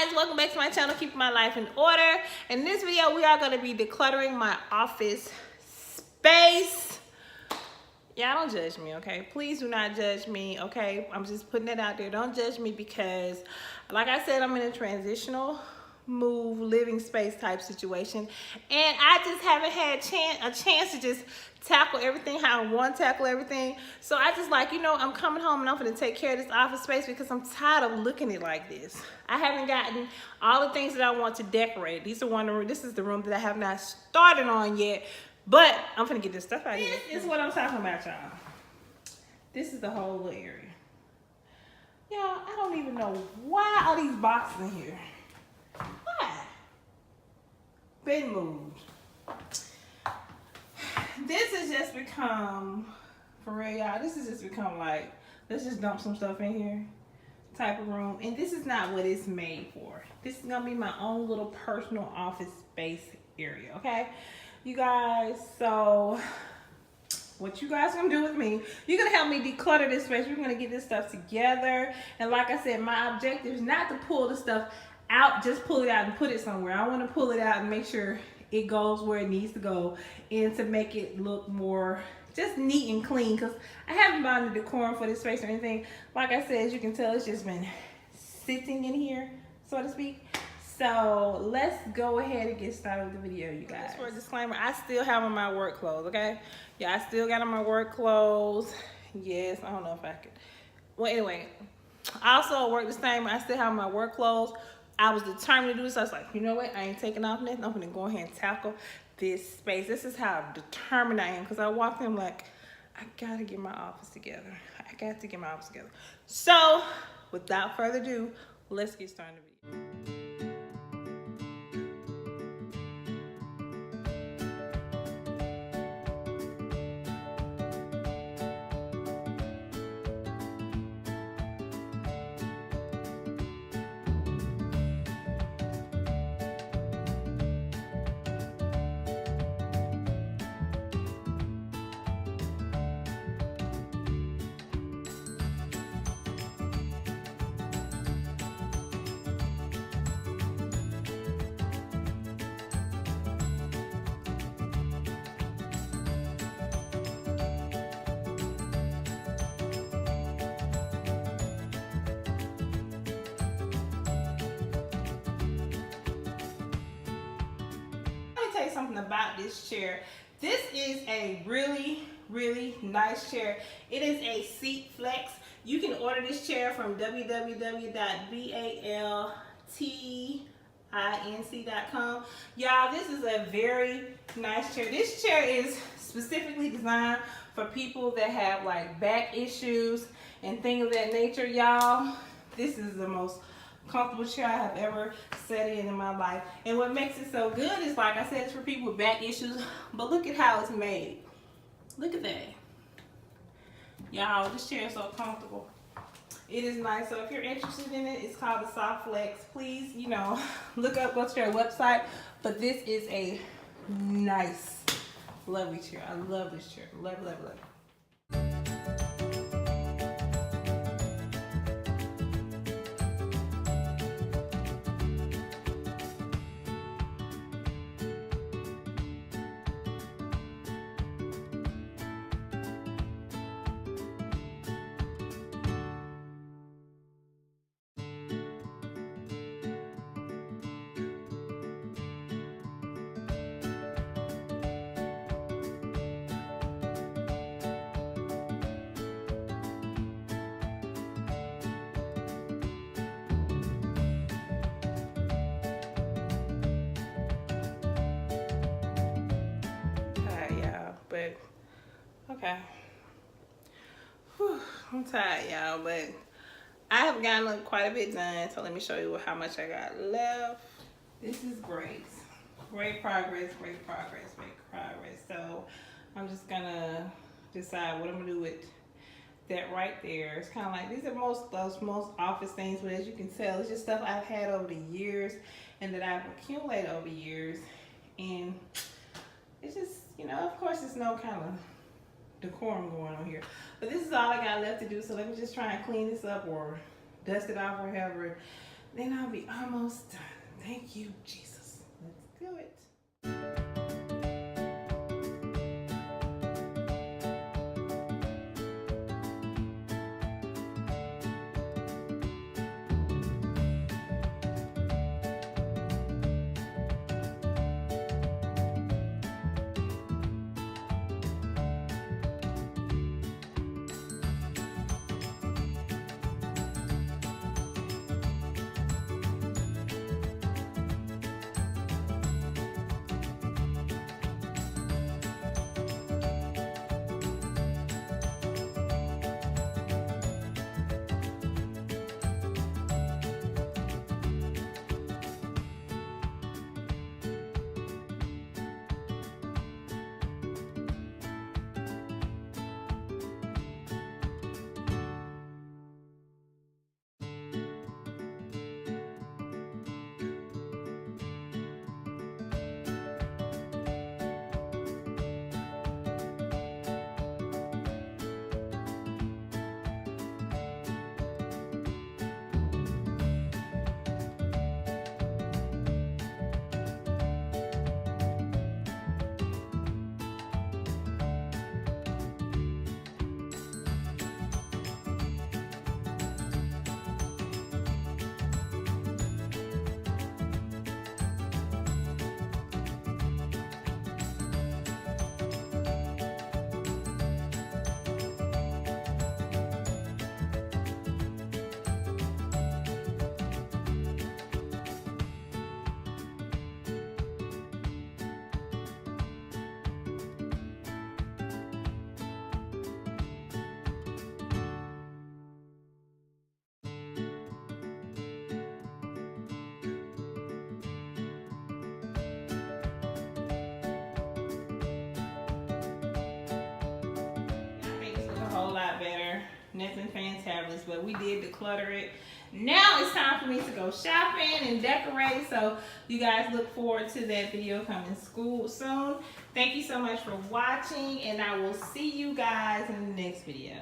guys, welcome back to my channel, Keeping My Life in Order. In this video, we are going to be decluttering my office space. Y'all don't judge me, okay? Please do not judge me, okay? I'm just putting it out there. Don't judge me because, like I said, I'm in a transitional move, living space type situation. And I just haven't had a chance to just tackle everything how I want to tackle everything. So I just like, you know, I'm coming home and I'm going to take care of this office space because I'm tired of looking at it like this. I haven't gotten all the things that I want to decorate. This is the room that I have not started on yet. But I'm gonna get this stuff out of here. This is what I'm talking about, y'all. This is the whole little area. Y'all, I don't even know why are these boxes in here. Why? Been moved. This has just become, for real, y'all, this has just become like, let's just dump some stuff in here type of room. And this is not what it's made for. This is gonna be my own little personal office space area, okay? You guys, so what you guys gonna do with me, you're gonna help me declutter this space. We're gonna get this stuff together. And like I said, my objective is not to pull the stuff out, just pull it out and put it somewhere. I wanna pull it out and make sure it goes where it needs to go and to make it look more just neat and clean, because I haven't bought the decorum for this space or anything. Like I said, as you can tell, it's just been sitting in here, so to speak. So let's go ahead and get started with the video, you guys. Just for a disclaimer, I still have on my work clothes, okay? Yeah, I still got on my work clothes. Yes, I don't know if I could. Well, anyway, also work disclaimer, I still have my work clothes. I was determined to do this. I was like, you know what? I ain't taking off nothing. I'm gonna go ahead and tackle this space. This is how determined I am, because I walked in like, I gotta get my office together. I got to get my office together. So without further ado, let's get started with the video. Tell you something about this chair. This is a really nice chair. It is a seat flex. You can order this chair from www.baltinc.com. Y'all, this is a very nice chair. This chair is specifically designed for people that have like back issues and things of that nature. Y'all, this is the most comfortable chair I have ever sat in my life. And what makes it so good is, like I said, it's for people with back issues, but look at how it's made. Look at that. Y'all, this chair is so comfortable. It is nice. So if you're interested in it, it's called the Soft Flex. Please, you know, go to their website. But this is a nice, lovely chair. I love this chair. Love it. But okay, whew, I'm tired, y'all, but I have gotten quite a bit done. So let me show you how much I got left. This is great progress. So I'm just gonna decide what I'm gonna do with that right there. It's kind of like, these are most office things, but as you can tell, it's just stuff I've had over the years and that I've accumulated over years. And it's just, you know, of course, there's no kind of decorum going on here. But this is all I got left to do, so let me just try and clean this up or dust it off or however Then I'll be almost done. Thank you, Jesus. Let's do it. Whole lot better. Nothing fantabulous, but we did declutter it. Now it's time for me to go shopping and decorate. So you guys look forward to that video coming soon. Thank you so much for watching, and I will see you guys in the next video.